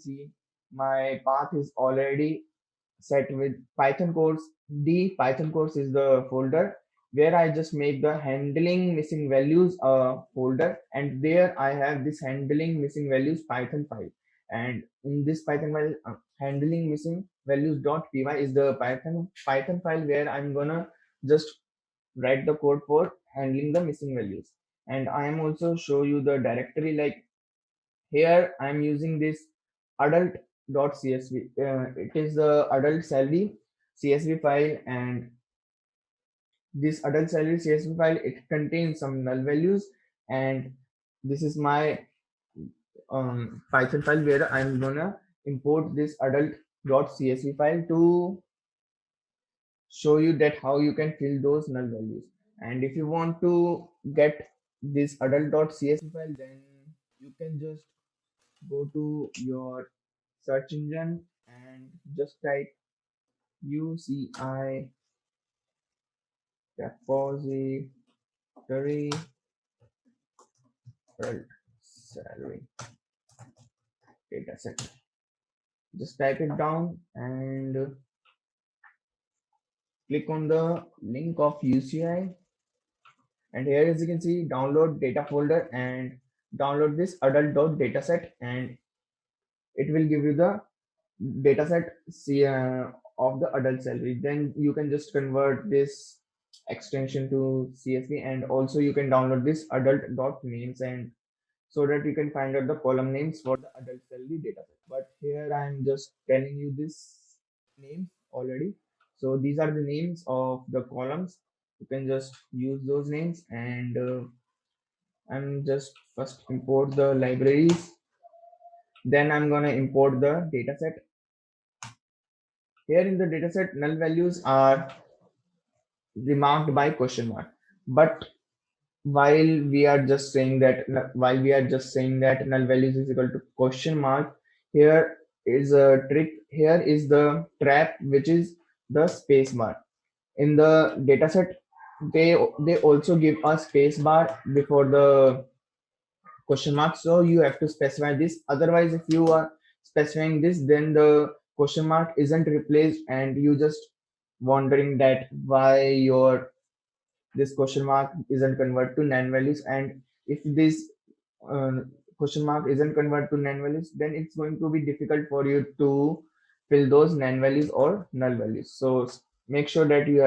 see my path is already set with Python course. The Python course is the folder where I just make the handling missing values folder, and there I have this handling missing values Python file. And in this Python file, handling missing values.py is the Python file where I'm gonna just write the code for handling the missing values. And I am also show you the directory. Like here I'm using this adult.csv. It is the adult salary csv file, and this adult salary csv file, it contains some null values. And this is my Python file where I'm gonna import this adult.csv file to show you that how you can fill those null values. And if you want to get this adult.csv file, then you can just go to your search engine and just type UCI repository adult salary dataset. Just type it down and click on the link of UCI, and here as you can see, download data folder and download this adult.dataset, and it will give you the dataset of the adult salary. Then you can just convert this extension to CSV, and also you can download this adult.names, and so that you can find out the column names for the adult salary dataset. But here I am just telling you this names already. So these are the names of the columns. You can just use those names, and I'm just first import the libraries. Then I'm gonna import the dataset. Here in the dataset, null values are remarked by question mark. But while we are just saying that null values is equal to question mark, here is a trick. Here is the trap, which is the space bar. In the dataset, they also give a space bar before the question mark, so you have to specify this. Otherwise, if you are specifying this, then the question mark isn't replaced, and you just wondering that why your this question mark isn't converted to nan values. And if this uh, question mark isn't converted to nan values, then it's going to be difficult for you to fill those nan values or null values. So make sure that you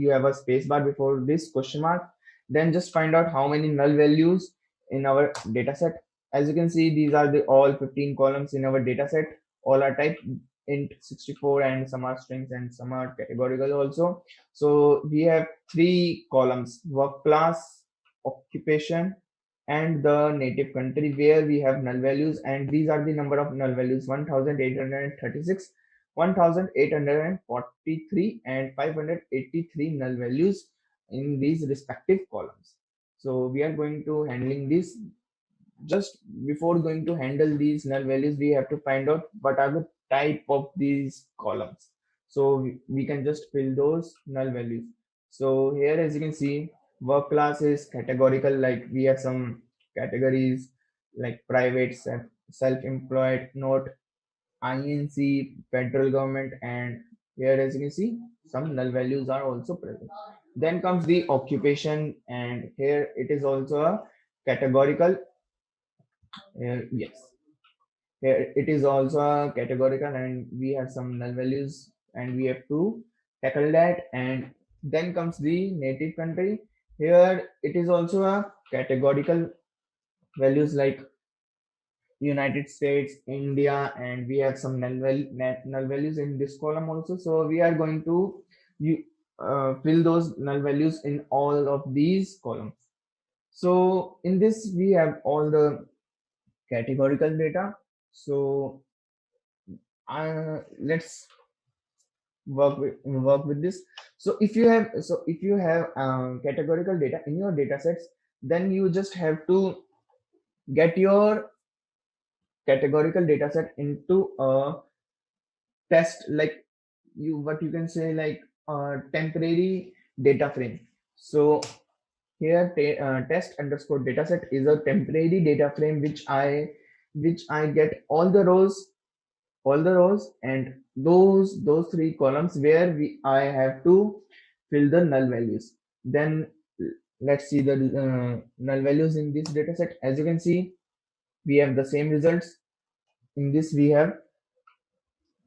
have a space bar before this question mark. Then just find out how many null values in our data set. As you can see, these are the all 15 columns in our data set. All are typed int 64, and some are strings and some are categorical also. So we have three columns: work class, occupation, and the native country, where we have null values. And these are the number of null values: 1836, 1843, and 583 null values in these respective columns. So we are going to handling this. Just before going to handle these null values, we have to find out what are the type of these columns, so we can just fill those null values. So here as you can see, work class is categorical. Like we have some categories like private, self-employed, note, INC, federal government, and here as you can see, some null values are also present. Then comes the occupation, and here it is also a categorical. Yes, here it is also a categorical, and we have some null values, and we have to tackle that. And then comes the native country. Here it is also a categorical values like United States, India, and we have some null values in this column also. So we are going to fill those null values in all of these columns. So in this we have all the categorical data. So let's work with this. So if you have categorical data in your data sets, then you just have to get your categorical data set into a test, like what you can say, like a temporary data frame. So here test underscore dataset is a temporary data frame which I get all the rows all the rows, and those three columns where I have to fill the null values. Then let's see the null values in this data set. As you can see, we have the same results. In this we have,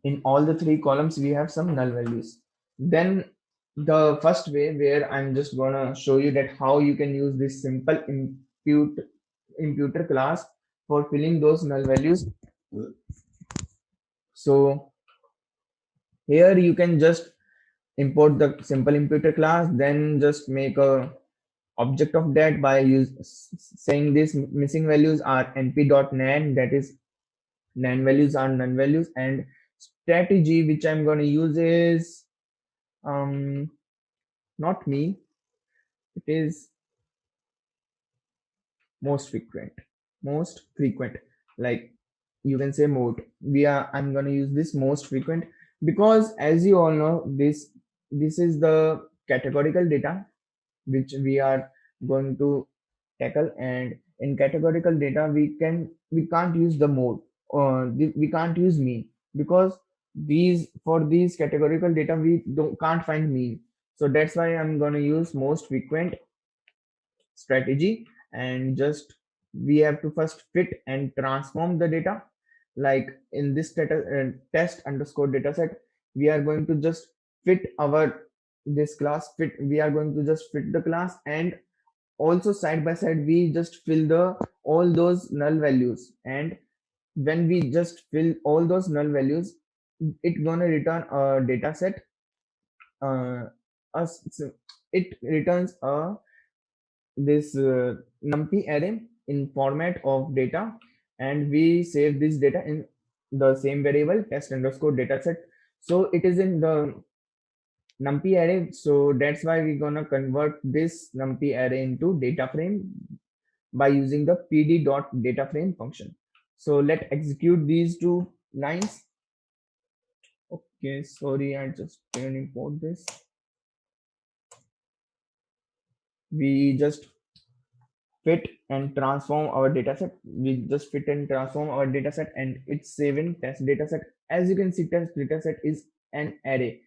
in all the three columns we have some null values. Then the first way, where I'm just gonna show you that how you can use this simple imputer class for filling those null values. So here you can just import the simple imputer class, then just make a object of that by saying this missing values are np.nan, that is nan values are none values, and strategy which I'm going to use is not me, it is most frequent, like you can say mode. I'm going to use this most frequent because, as you all know, this is the categorical data which we are going to tackle. And in categorical data we can't use the mode, or we can't use mean, because these categorical data we can't find mean. So that's why I'm going to use most frequent strategy. And just we have to first fit and transform the data. Like in this test underscore dataset, we are going to just fit our this class fit we are going to just fit the class, and also side by side we just fill the all those null values. And when we just fill all those null values, it gonna return a data set. So it returns a this numpy array in format of data, and we save this data in the same variable test underscore dataset. So it is in the numpy array, so that's why we're gonna convert this numpy array into data frame by using the pd.dataframe function. So let execute these two lines. Okay, sorry, I just didn't import this. We just fit and transform our dataset. We just fit and transform our dataset, and it's saving test dataset. As you can see, test dataset is an array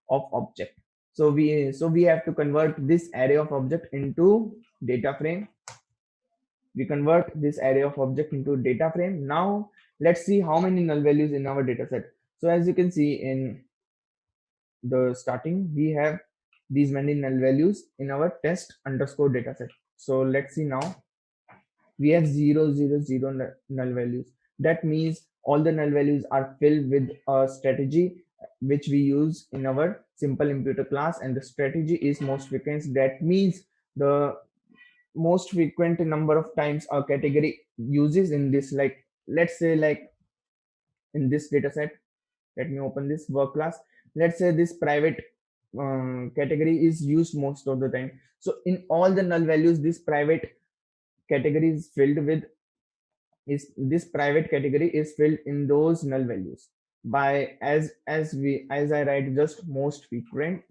of object. So we have to convert this array of object into data frame. We convert this array of object into data frame. Now let's see how many null values in our data set. So as you can see in the starting, we have these many null values in our test underscore data set. So let's see now, we have 0 0 0 null values. That means all the null values are filled with a strategy which we use in our simple imputer class, and the strategy is most frequent. That means the most frequent number of times a category uses in this. Like let's say, like in this data set, let me open this work class. Let's say this private category is used most of the time. So in all the null values, this private category is filled with is this private category is filled in those null values by as I write just most frequent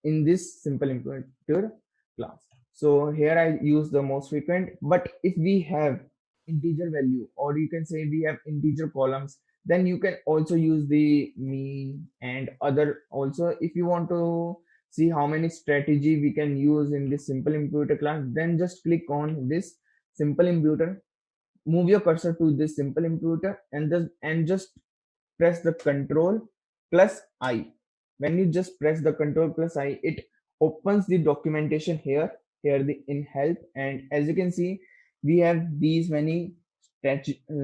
in this simple imperative class. So here I use the most frequent. But if we have integer value, or you can say we have integer columns, then you can also use the mean and other also. If you want to see how many strategy we can use in this simple imputer class, then just click on this simple imputer, move your cursor to this simple imputer, and just press the control plus I. When you just press the control plus I, it opens the documentation here the in help. And as you can see, we have these many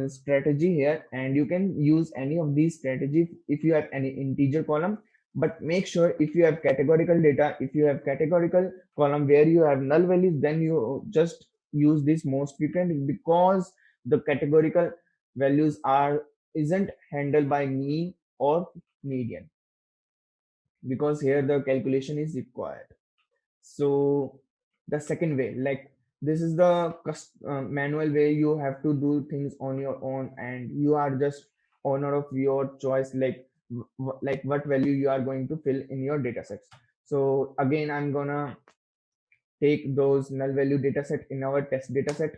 strategy here, and you can use any of these strategies if you have any integer column. But make sure, if you have categorical data, if you have categorical column where you have null values, then you just use this most frequent, because the categorical values are isn't handled by mean or median, because here the calculation is required. So the second way, like this is the manual way, you have to do things on your own, and you are just owner of your choice, like like what value you are going to fill in your data sets. So again, I'm gonna take those null value data set in our test data set,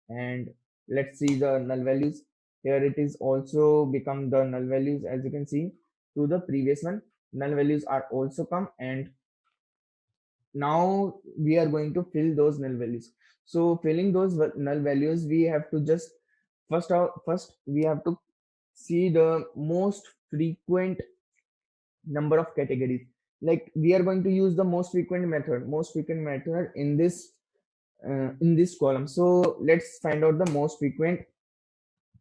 and let's see the null values. Here it is also become the null values. As you can see to the previous one, null values are also come, and now we are going to fill those null values. So filling those null values, we have to just first we have to see the most frequent number of categories. Like we are going to use the most frequent method in this column. So let's find out the most frequent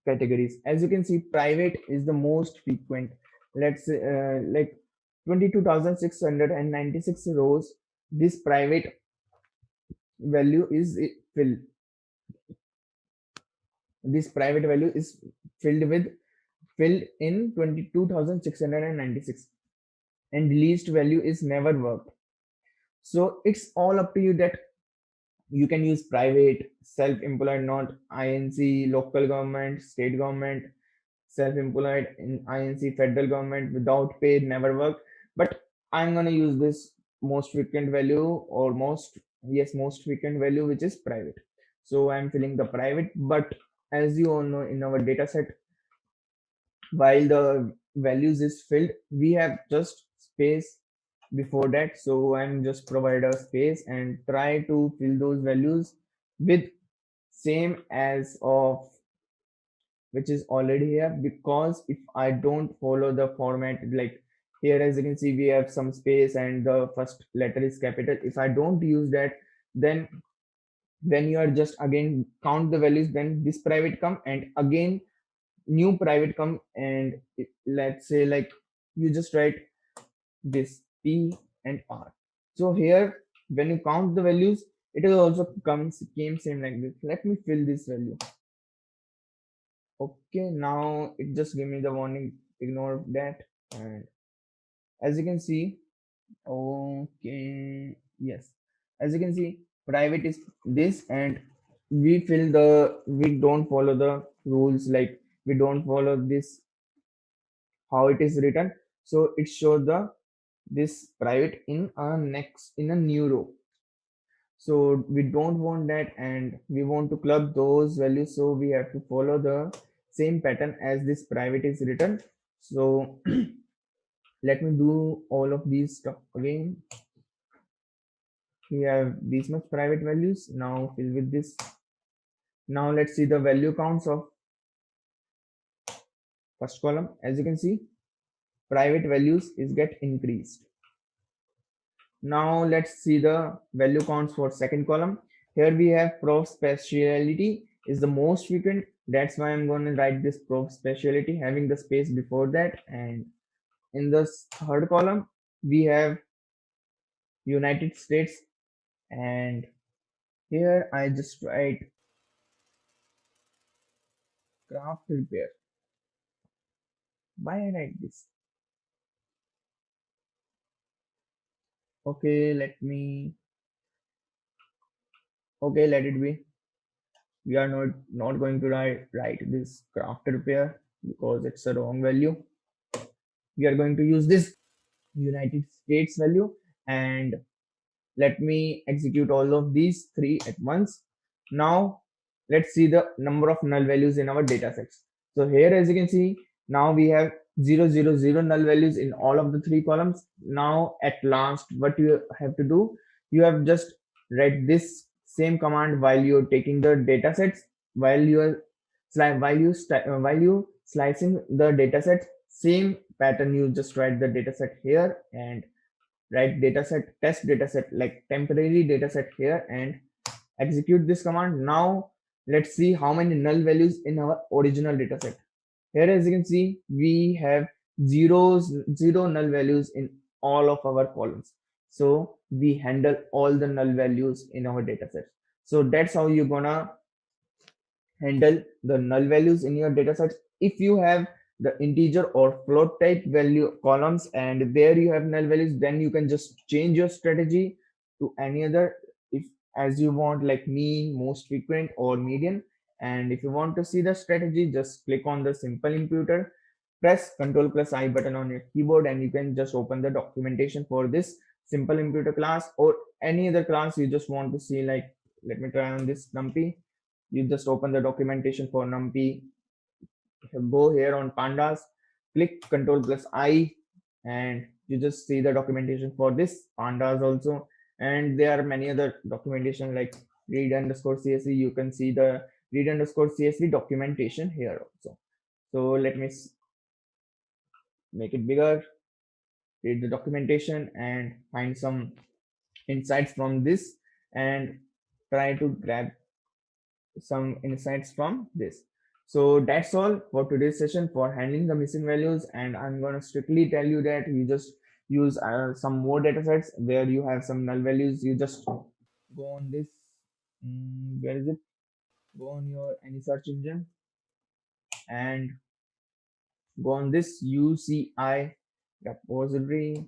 categories. As you can see, private is the most frequent. Let's like 22,696 rows. This private value is filled. This private value is filled in 22,696, and least value is never worked. So it's all up to you that you can use private, self-employed, not INC, local government, state government, self-employed in INC, federal government, without paid, never work. But I'm gonna use this most frequent value, or most frequent value, which is private. So I'm filling the private, but as you all know, in our data set, while the values is filled, we have just space before that. So I'm just provide a space and try to fill those values with same as of which is already here, because if I don't follow the format, like here as you can see we have some space and the first letter is capital. If I don't use that, then when you are just again count the values, then this private come and again new private come, and let's say like you just write this P and R. So here when you count the values, it is also came same like this. Let me fill this value. Okay, now it just give me the warning, ignore that. And as you can see, okay, yes, as you can see, private is this, and we don't follow the rules, like we don't follow this how it is written. So it shows the this private in a new row. So we don't want that, and we want to club those values, so we have to follow the same pattern as this private is written. So let me do all of these stuff again. We have these much private values, now fill with this. Now let's see the value counts of first column. As you can see, private values is get increased. Now let's see the value counts for second column. Here we have prof speciality is the most frequent. That's why I'm going to write this prof speciality having the space before that. And in the third column, we have United States. And here I just write craft repair. Why I write this? Okay, let it be. We are not going to write this craft repair because it's a wrong value. We are going to use this United States value, and let me execute all of these three at once. Now let's see the number of null values in our data sets. So here as you can see, now we have 000 null values in all of the three columns. Now at last what you have to do, you have just write this same command while you're taking the data sets, while you are while you slicing the data set, same pattern you just write the data set here and write dataset test dataset like temporary dataset here and execute this command. Now let's see how many null values in our original dataset. Here as you can see, we have zero null values in all of our columns. So we handle all the null values in our dataset. So that's how you're gonna handle the null values in your dataset. If you have the integer or float type value columns and there you have null values, then you can just change your strategy to any other if as you want, like mean, most frequent, or median. And if you want to see the strategy, just click on the simple imputer, press Ctrl plus I button on your keyboard, and you can just open the documentation for this simple imputer class or any other class you just want to see. Like let me try on this numpy. You just open the documentation for numpy Go here on pandas, click Control plus I, and you just see the documentation for this pandas also. And there are many other documentation like read underscore CSV. You can see the read underscore CSV documentation here also. So let me make it bigger, read the documentation and find some insights from this, and try to grab some insights from this. So that's all for today's session for handling the missing values. And I'm going to strictly tell you that you just use some more data sets where you have some null values. You just go on this, where is it? Go on your any search engine and go on this UCI repository,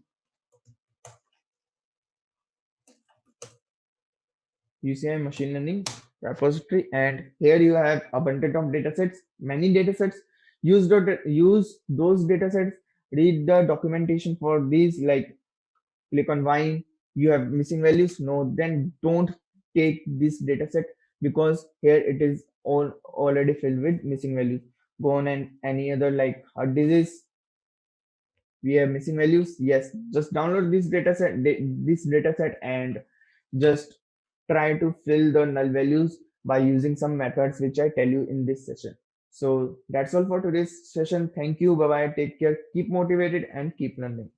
UCI machine learning repository, and here you have abundant of datasets, many datasets. Use those datasets. Read the documentation for these. Like click on why you have missing values. No, then don't take this dataset because here it is all already filled with missing values. Go on and any other like heart disease. We have missing values. Yes, just download this dataset and just try to fill the null values by using some methods which I tell you in this session. So that's all for today's session. Thank you. Bye bye. Take care. Keep motivated and keep learning.